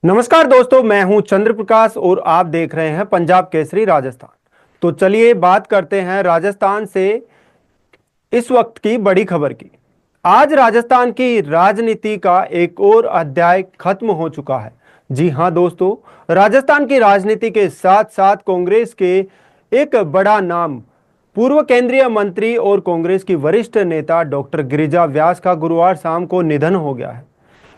नमस्कार दोस्तों, मैं हूं चंद्र प्रकाश और आप देख रहे हैं पंजाब केसरी राजस्थान। तो चलिए बात करते हैं राजस्थान से इस वक्त की बड़ी खबर की। आज राजस्थान की राजनीति का एक और अध्याय खत्म हो चुका है। जी हां दोस्तों, राजस्थान की राजनीति के साथ साथ कांग्रेस के एक बड़ा नाम, पूर्व केंद्रीय मंत्री और कांग्रेस की वरिष्ठ नेता डॉक्टर गिरिजा व्यास का गुरुवार शाम को निधन हो गया है।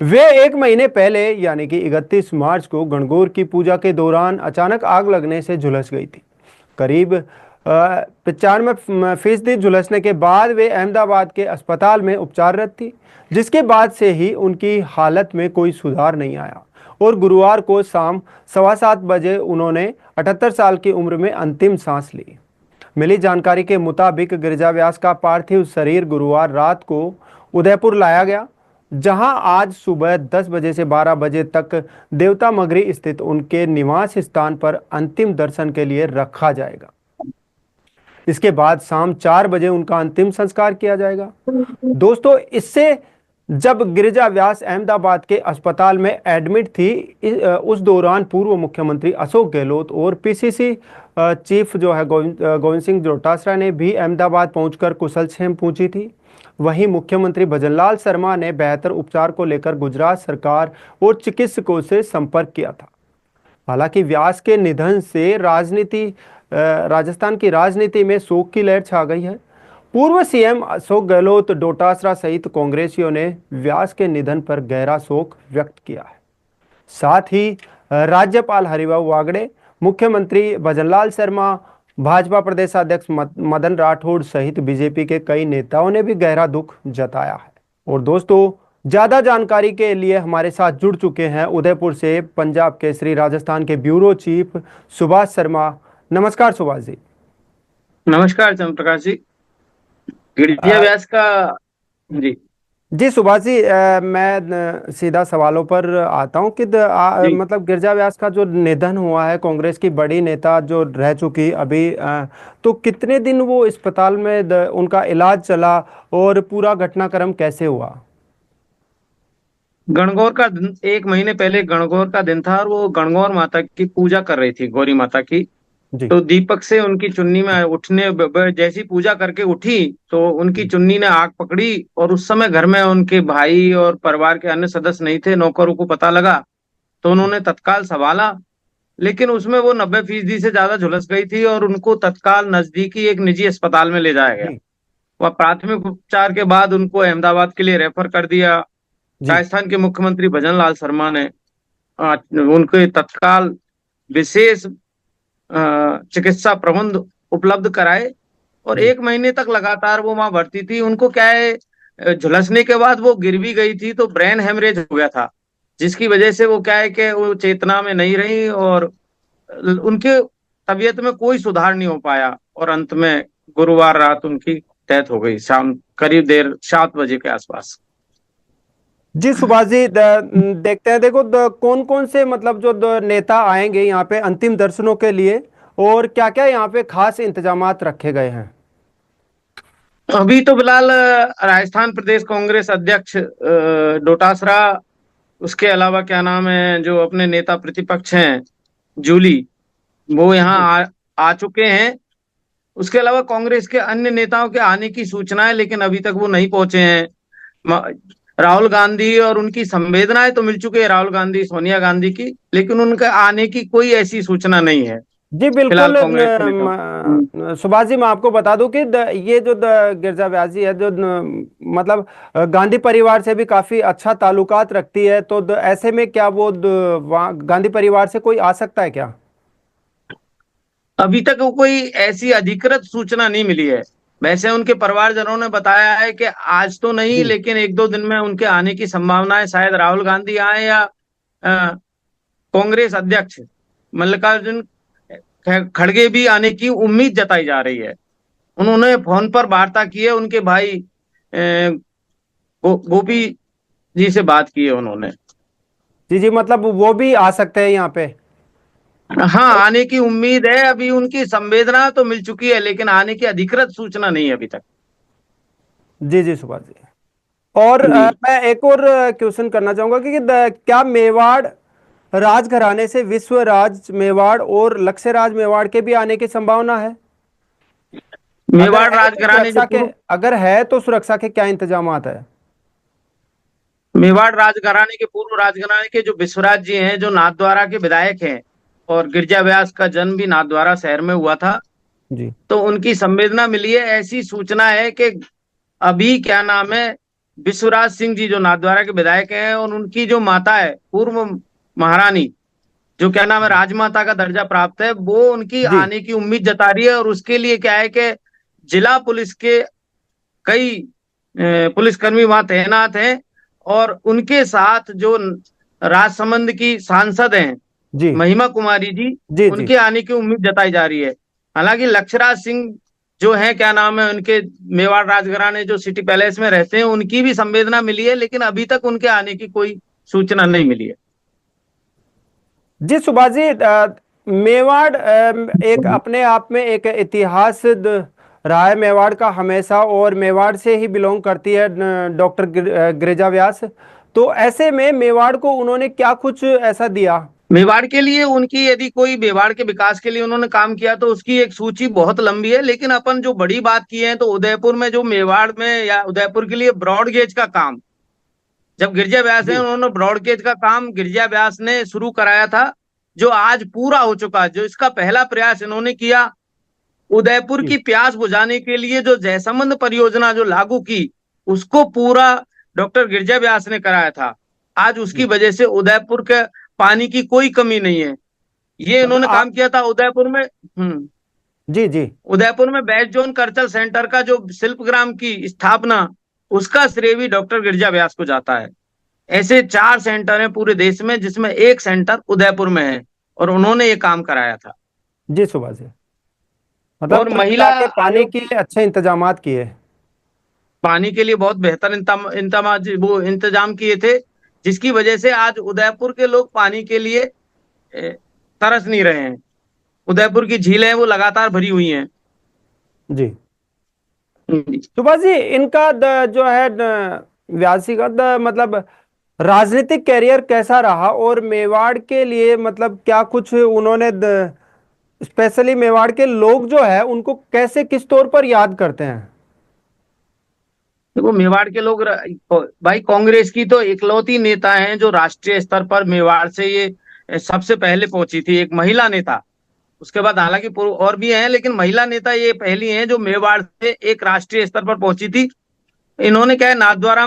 वे एक महीने पहले यानी कि 31 मार्च को गणगौर की पूजा के दौरान अचानक आग लगने से झुलस गई थी। करीब 95% झुलसने के बाद वे अहमदाबाद के अस्पताल में उपचाररत थी, जिसके बाद से ही उनकी हालत में कोई सुधार नहीं आया और गुरुवार को शाम 7:15 बजे उन्होंने 78 साल की उम्र में अंतिम सांस ली। मिली जानकारी के मुताबिक गिरिजा व्यास का पार्थिव शरीर गुरुवार रात को उदयपुर लाया गया, जहां आज सुबह 10 बजे से 12 बजे तक देवता मगरी स्थित उनके निवास स्थान पर अंतिम दर्शन के लिए रखा जाएगा। इसके बाद शाम 4 बजे उनका अंतिम संस्कार किया जाएगा। दोस्तों, इससे जब गिरिजा व्यास अहमदाबाद के अस्पताल में एडमिट थी, उस दौरान पूर्व मुख्यमंत्री अशोक गहलोत और पीसीसी चीफ जो है गोविंद सिंह डोटासरा ने भी अहमदाबाद पहुंचकर कुशलक्षेम पूछी थी। वहीं मुख्यमंत्री भजनलाल शर्मा ने बेहतर उपचार को लेकर गुजरात सरकार और चिकित्सकों से संपर्क किया था। हालांकि व्यास के निधन से राजस्थान की राजनीति में शोक की लहर छा गई है। पूर्व सीएम अशोक गहलोत, डोटासरा सहित कांग्रेसियों ने व्यास के निधन पर गहरा शोक व्यक्त किया है। साथ ही राज्यपाल हरिभाऊ बागड़े, मुख्यमंत्री भजनलाल शर्मा, भाजपा प्रदेशाध्यक्ष मदन राठौड़ सहित बीजेपी के कई नेताओं ने भी गहरा दुख जताया है। और दोस्तों, ज्यादा जानकारी के लिए हमारे साथ जुड़ चुके हैं उदयपुर से पंजाब केसरी राजस्थान के ब्यूरो चीफ सुभाष शर्मा। नमस्कार सुभाष जी। नमस्कार चंद्र प्रकाश जी। गिरिजा व्यास का जी जी सुभाष जी, मैं सीधा सवालों पर आता हूं कि जी मतलब गिरिजा व्यास का जो निधन हुआ है, कांग्रेस की बड़ी नेता जो रह चुकी अभी, तो कितने दिन वो अस्पताल में उनका इलाज चला और पूरा घटनाक्रम कैसे हुआ? गणगौर का दिन, एक महीने पहले गणगौर का दिन था और वो गणगौर माता की पूजा कर रही थी, गौरी माता की। जी। तो दीपक से उनकी चुन्नी में उठने जैसी पूजा करके उठी तो उनकी जी। चुन्नी ने आग पकड़ी और उस समय घर में उनके भाई और परिवार के अन्य सदस्य नहीं थे। नौकरों को पता लगा तो उन्होंने तत्काल संभाला, लेकिन उसमें वो 90% से ज्यादा झुलस गई थी और उनको तत्काल नजदीकी एक निजी अस्पताल में ले जाया गया। जी। वह प्राथमिक उपचार के बाद उनको अहमदाबाद के लिए रेफर कर दिया। जी। राजस्थान के मुख्यमंत्री भजनलाल शर्मा ने उनके तत्काल विशेष चिकित्सा प्रबंध उपलब्ध कराए और जी। एक महीने तक लगातार वो वहां भर्ती थी। उनको क्या है, झुलसने के बाद वो गिर भी गई थी तो ब्रेन हेमरेज हो गया था, जिसकी वजह से वो क्या है कि वो चेतना में नहीं रही और उनके तबीयत में कोई सुधार नहीं हो पाया और अंत में गुरुवार रात उनकी डेथ हो गई, शाम करीब देर 7 बजे के आसपास। जी सुभाष जी, देखते हैं, देखो कौन कौन से मतलब जो नेता आएंगे यहाँ पे अंतिम दर्शनों के लिए और क्या क्या यहाँ पे खास इंतजामात रखे गए हैं? अभी तो फिलहाल राजस्थान प्रदेश कांग्रेस अध्यक्ष डोटासरा, उसके अलावा क्या नाम है जो अपने नेता प्रतिपक्ष हैं जूली, वो यहाँ जी। आ चुके हैं। उसके अलावा कांग्रेस के अन्य नेताओं के आने की सूचना है लेकिन अभी तक वो नहीं पहुंचे हैं। राहुल गांधी और उनकी संवेदनाएं तो मिल चुकी है, राहुल गांधी सोनिया गांधी की, लेकिन उनके आने की कोई ऐसी सूचना नहीं है जी फिलहाल बिल्कुल। कांग्रेस के नेताओं। सुभाष जी, मैं आपको बता दूं कि ये जो गिरजा व्यास जी है, जो मतलब गांधी परिवार से भी काफी अच्छा ताल्लुकात रखती है, तो ऐसे में क्या वो गांधी परिवार से कोई आ सकता है क्या? अभी तक वो कोई ऐसी अधिकृत सूचना नहीं मिली है। वैसे उनके परिवारजनों ने बताया है कि आज तो नहीं जी। लेकिन एक दो दिन में उनके आने की संभावना है। शायद राहुल गांधी आए या कांग्रेस अध्यक्ष मल्लिकार्जुन खड़गे भी आने की उम्मीद जताई जा रही है। उन्होंने फोन पर वार्ता की है, उनके भाई गोपी जी से बात की है उन्होंने। जी। जी, मतलब वो भी आ सकते हैं यहाँ पे? हाँ, आने की उम्मीद है। अभी उनकी संवेदना तो मिल चुकी है लेकिन आने की अधिकृत सूचना नहीं है अभी तक। जी। जी सुभाष जी। और जी मैं एक और क्वेश्चन करना चाहूंगा कि क्या मेवाड़ राजघराने से विश्वराज मेवाड़ और लक्ष्यराज मेवाड़ के भी आने की संभावना है? अगर मेवाड़ है तो राजघराने जो सुरक्षा के पूर्व अगर है तो सुरक्षा के क्या इंतजामात है? मेवाड़ राजघराने के पूर्व राजघराने के जो विश्वराज जी हैं, जो नाथद्वारा के विधायक हैं, और गिरजा व्यास का जन्म भी नाथद्वारा शहर में हुआ था। जी तो उनकी संवेदना मिली है, ऐसी सूचना है कि अभी क्या नाम है, विश्वराज सिंह जी जो नाथद्वारा के विधायक हैं, और उनकी जो माता है पूर्व महारानी, जो क्या नाम है राजमाता का दर्जा प्राप्त है, वो उनकी जी आने की उम्मीद जता रही है। और उसके लिए क्या है कि जिला पुलिस के कई पुलिसकर्मी वहां तैनात हैं, और उनके साथ जो राजसमंद की सांसद हैं जी महिमा कुमारी जी, जी जी उनके आने की उम्मीद जताई जा रही है। हालांकि लक्ष्यराज सिंह जो है क्या नाम है उनके, मेवाड़ राजघराने जो सिटी पैलेस में रहते हैं, उनकी भी संवेदना मिली है, लेकिन अभी तक उनके आने की कोई सूचना नहीं मिली है। जी सुभाष जी, मेवाड़ एक अपने आप में एक इतिहास रहा है मेवाड़ का हमेशा, और मेवाड़ से ही बिलोंग करती है डॉक्टर गिरिजा व्यास। तो ऐसे में मेवाड़ को उन्होंने क्या कुछ ऐसा दिया? मेवाड़ के लिए उनकी, यदि कोई मेवाड़ के विकास के लिए उन्होंने काम किया तो उसकी एक सूची बहुत लंबी है, लेकिन अपन जो बड़ी बात की है तो उदयपुर में जो मेवाड़ में या उदयपुर के लिए ब्रॉड गेज का काम, जब गिरजा व्यास है जी उन्होंने ब्रॉड गेज का काम गिरजा व्यास ने शुरू कराया था, जो आज पूरा हो चुका है। जो इसका पहला प्रयास इन्होंने किया, उदयपुर जी की प्यास बुझाने के लिए जो जयसमंद परियोजना जो लागू की, उसको पूरा डॉक्टर गिरजा व्यास ने कराया था। आज उसकी जी वजह से उदयपुर के पानी की कोई कमी नहीं है। ये मतलब इन्होंने काम किया था उदयपुर में। जी जी उदयपुर में बेस्ट जोन कल्चर सेंटर का जो शिल्पग्राम की स्थापना, उसका श्रेय भी डॉक्टर गिरजा व्यास को जाता है। ऐसे 4 सेंटर हैं पूरे देश में, जिसमें एक सेंटर उदयपुर में है, और उन्होंने ये काम कराया था। जी सुभाष जी, मतलब और कुल महिला मिला के पानी आयोग, के अच्छे इंतजामात किए। पानी के लिए बहुत बेहतर वो इंतजाम किए थे, जिसकी वजह से आज उदयपुर के लोग पानी के लिए तरस नहीं रहे हैं। उदयपुर की झीलें वो लगातार भरी हुई हैं। जी सुभाष जी, इनका जो है व्यासी का मतलब राजनीतिक कैरियर कैसा रहा, और मेवाड़ के लिए मतलब क्या कुछ उन्होंने स्पेशली मेवाड़ के लोग जो है उनको कैसे किस तौर पर याद करते हैं? देखो, मेवाड़ के लोग भाई कांग्रेस की तो इकलौती नेता हैं जो राष्ट्रीय स्तर पर मेवाड़ से ये सबसे पहले पहुंची थी, एक महिला नेता। उसके बाद हालांकि और भी हैं, लेकिन महिला नेता ये पहली हैं जो मेवाड़ से एक राष्ट्रीय स्तर पर पहुंची थी। इन्होंने क्या है, नाथद्वारा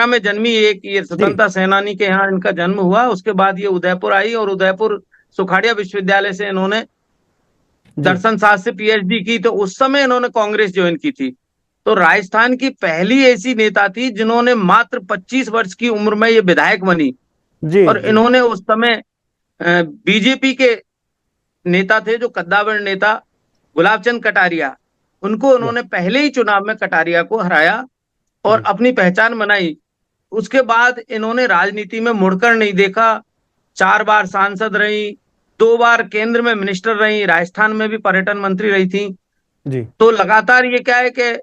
में जन्मी एक ये जी स्वतंत्रता सेनानी के यहाँ इनका जन्म हुआ। उसके बाद ये उदयपुर आई, और उदयपुर सुखाड़िया विश्वविद्यालय से इन्होंने जी दर्शन शास्त्र से पीएचडी की। तो उस समय इन्होंने कांग्रेस ज्वाइन की थी। तो राजस्थान की पहली ऐसी नेता थी जिन्होंने मात्र 25 वर्ष की उम्र में ये विधायक बनी। जी और जी इन्होंने उस समय बीजेपी के नेता थे जो कद्दावर नेता गुलाब चंद कटारिया, उनको जी उन्होंने पहले ही चुनाव में कटारिया को हराया और जी अपनी पहचान बनाई। उसके बाद इन्होंने राजनीति में मुड़कर नहीं देखा। 4 बार सांसद रही, 2 बार केंद्र में मिनिस्टर रही, राजस्थान में भी पर्यटन मंत्री रही थी। जी तो लगातार ये क्या है कि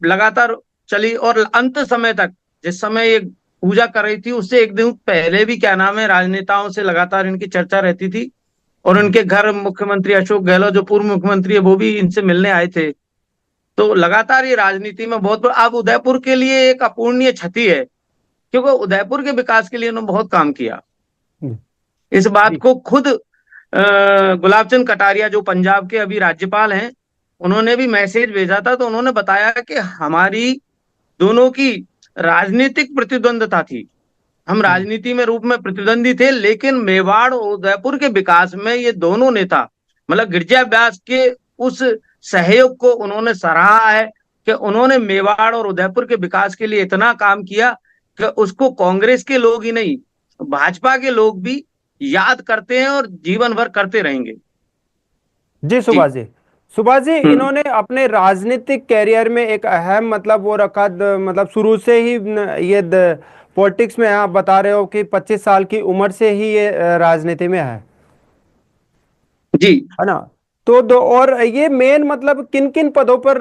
लगातार चली, और अंत समय तक, जिस समय ये पूजा कर रही थी उससे एक दिन पहले भी क्या नाम है राजनेताओं से लगातार इनकी चर्चा रहती थी। और जी उनके घर मुख्यमंत्री अशोक गहलोत जो पूर्व मुख्यमंत्री है वो भी इनसे मिलने आए थे। तो लगातार ये राजनीति में बहुत, अब उदयपुर के लिए एक अपूर्णीय क्षति है, क्योंकि उदयपुर के विकास के लिए उन्होंने बहुत काम किया। जी इस बात जी को खुद गुलाब चंद कटारिया जो पंजाब के अभी राज्यपाल हैं, उन्होंने भी मैसेज भेजा था। तो उन्होंने बताया कि हमारी दोनों की राजनीतिक प्रतिद्वंदता थी, हम जी राजनीति में रूप में प्रतिद्वंदी थे, लेकिन मेवाड़ और उदयपुर के विकास में ये दोनों नेता, मतलब गिरजा व्यास के उस सहयोग को उन्होंने सराहा है कि उन्होंने मेवाड़ और उदयपुर के विकास के लिए इतना काम किया कि उसको कांग्रेस के लोग ही नहीं, भाजपा के लोग भी याद करते हैं और जीवन भर करते रहेंगे। जी जी। सुभाष जी, सुभाष जी, हम्म। इन्होंने अपने राजनीतिक कैरियर में एक अहम मतलब वो रखा मतलब शुरू से ही ये पॉलिटिक्स में आप बता रहे हो कि 25 साल की उम्र से ही ये राजनीति में जी। है ना? तो दो और ये मेन मतलब किन किन पदों पर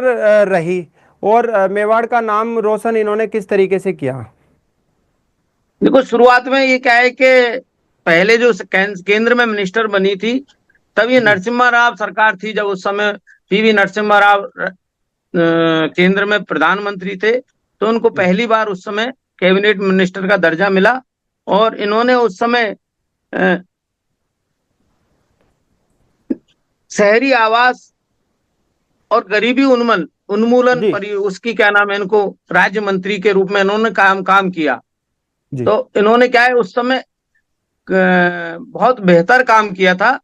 रही, और मेवाड़ का नाम रोशन इन्होंने किस तरीके से किया? देखो, शुरुआत में ये क्या है कि पहले जो केंद्र में मिनिस्टर बनी थी, तब ये जी नरसिम्हा राव सरकार थी, जब उस समय पीवी नरसिम्हा राव केंद्र में प्रधानमंत्री थे। तो उनको जी पहली बार उस समय कैबिनेट मिनिस्टर का दर्जा मिला, और इन्होंने उस समय अ, शहरी आवास और गरीबी उन्मूलन जी पर उसकी क्या नाम है, इनको राज्य मंत्री के रूप में इन्होंने काम काम किया। जी तो इन्होंने क्या है उस समय बहुत बेहतर काम किया था,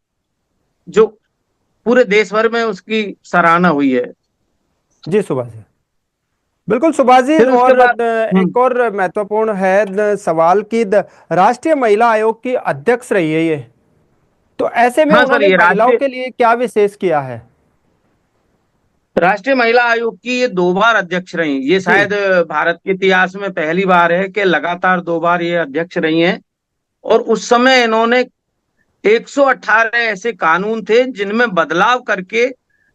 जो पूरे देश भर में उसकी सराहना हुई है। जी सुभाष जी, बिल्कुल सुभाष जी। फिर उसके और बाद एक और महत्वपूर्ण है सवाल कि राष्ट्रीय महिला आयोग की अध्यक्ष रही है ये, तो ऐसे में हाँ सर, उन्होंने ये महिलाओं के लिए क्या विशेष किया है? राष्ट्रीय महिला आयोग की ये 2 बार अध्यक्ष रही। ये जी शायद भारत के इतिहास में पहली बार है कि लगातार 2 बार ये अध्यक्ष रही हैं। और उस समय इन्होंने 118 ऐसे कानून थे जिनमें बदलाव करके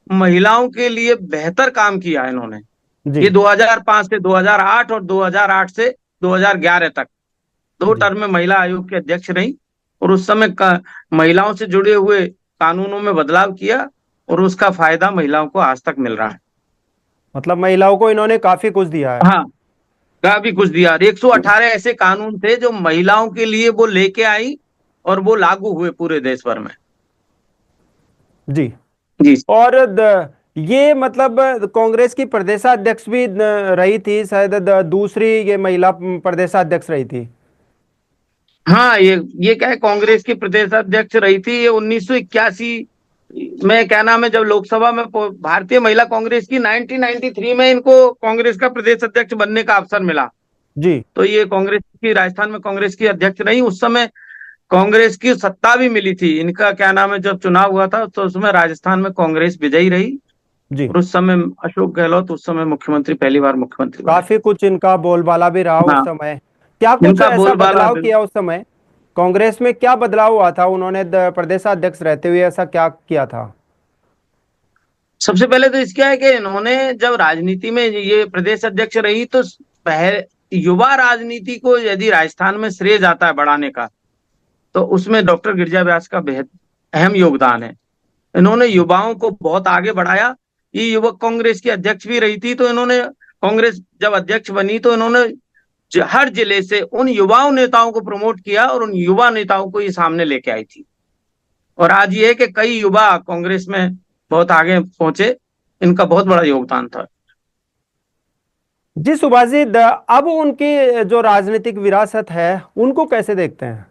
महिलाओं के लिए बेहतर काम किया है इन्होंने। जी ये 2005 से 2008 और 2008 से 2011 तक 2 टर्म में महिला आयोग के अध्यक्ष रही। और उस समय का महिलाओं से जुड़े हुए कानूनों में बदलाव किया, और उसका फायदा महिलाओं को आज तक मिल रहा है। मतलब महिलाओं को इन्होंने काफी कुछ दिया है। हाँ, काफी कुछ दिया। 118 ऐसे कानून थे जो महिलाओं के लिए वो लेके आई, और वो लागू हुए पूरे देश भर में। जी। जी। और ये मतलब कांग्रेस की प्रदेशाध्यक्ष भी रही थी शायद, दूसरी ये महिला प्रदेशाध्यक्ष रही थी। हाँ, ये क्या है, कांग्रेस की प्रदेश अध्यक्ष रही थी। ये 1981 में क्या नाम है, जब लोकसभा में भारतीय महिला कांग्रेस की 1993 में इनको कांग्रेस का प्रदेश अध्यक्ष बनने का अवसर मिला। जी तो ये कांग्रेस की राजस्थान में कांग्रेस की अध्यक्ष रही। उस समय कांग्रेस की सत्ता भी मिली थी। इनका क्या नाम है, जब चुनाव हुआ था तो उसमें राजस्थान में कांग्रेस विजयी रही। जी, और उस समय अशोक गहलोत उस समय मुख्यमंत्री, पहली बार मुख्यमंत्री बने काफी थे। कुछ इनका बोलबाला भी रहा उस हाँ, समय। क्या कुछ इनका ऐसा बोलबाला बदलाव किया उस समय? कांग्रेस में क्या बदलाव हुआ था उन्होंने प्रदेशाध्यक्ष रहते हुए, ऐसा क्या किया था? सबसे पहले तो इसका है कि इन्होंने जब राजनीति में ये प्रदेश अध्यक्ष रही, तो युवा राजनीति को यदि राजस्थान में श्रेय जाता है बढ़ाने का, तो उसमें डॉक्टर गिरिजा व्यास का बेहद अहम योगदान है। इन्होंने युवाओं को बहुत आगे बढ़ाया। ये युवक कांग्रेस की अध्यक्ष भी रही थी, तो इन्होंने कांग्रेस जब अध्यक्ष बनी तो इन्होंने हर जिले से उन युवाओं नेताओं को प्रमोट किया, और उन युवा नेताओं को ये सामने लेके आई थी। और आज ये है कि कई युवा कांग्रेस में बहुत आगे पहुंचे। इनका बहुत बड़ा योगदान था। जी सुभाष जी, अब उनकी जो राजनीतिक विरासत है उनको कैसे देखते हैं?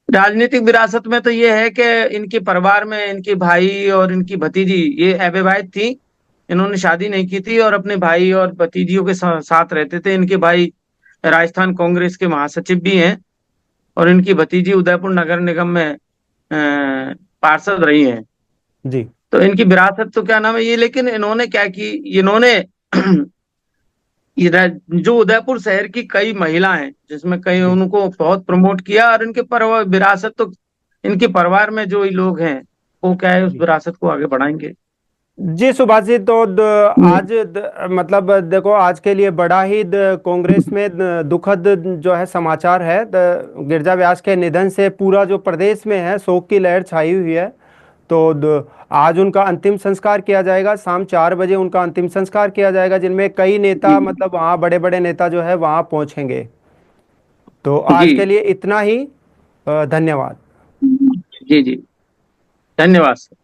राजनीतिक विरासत में तो ये है कि इनके परिवार में इनके भाई और इनकी भतीजी ये अविवाहित थी। इन्होंने शादी नहीं की थी, और अपने भाई और भतीजियों के साथ रहते थे। इनके भाई राजस्थान कांग्रेस के महासचिव भी हैं, और इनकी भतीजी उदयपुर नगर निगम में पार्षद रही हैं। जी तो इनकी विरासत तो क्या नाम है ये, लेकिन इन्होंने क्या की, इन्होंने जो उदयपुर शहर की कई महिलाएं, जिसमें कई, जी उनको बहुत प्रमोट किया। और इनके परिवार विरासत तो, इनके परिवार में जो लोग हैं वो क्या है, उस जी विरासत को आगे बढ़ाएंगे। जी सुभाष जी, तो हम्म। आज मतलब देखो, आज के लिए बड़ा ही कांग्रेस में दुखद जो है समाचार है। गिरजा व्यास के निधन से पूरा जो प्रदेश में है शोक की लहर छाई हुई है। तो आज उनका अंतिम संस्कार किया जाएगा, शाम 4 बजे उनका अंतिम संस्कार किया जाएगा, जिनमें कई नेता, जी। मतलब वहाँ बड़े बड़े नेता जो है वहाँ पहुँचेंगे। तो जी। आज के लिए इतना ही। धन्यवाद। जी। जी। धन्यवाद सर।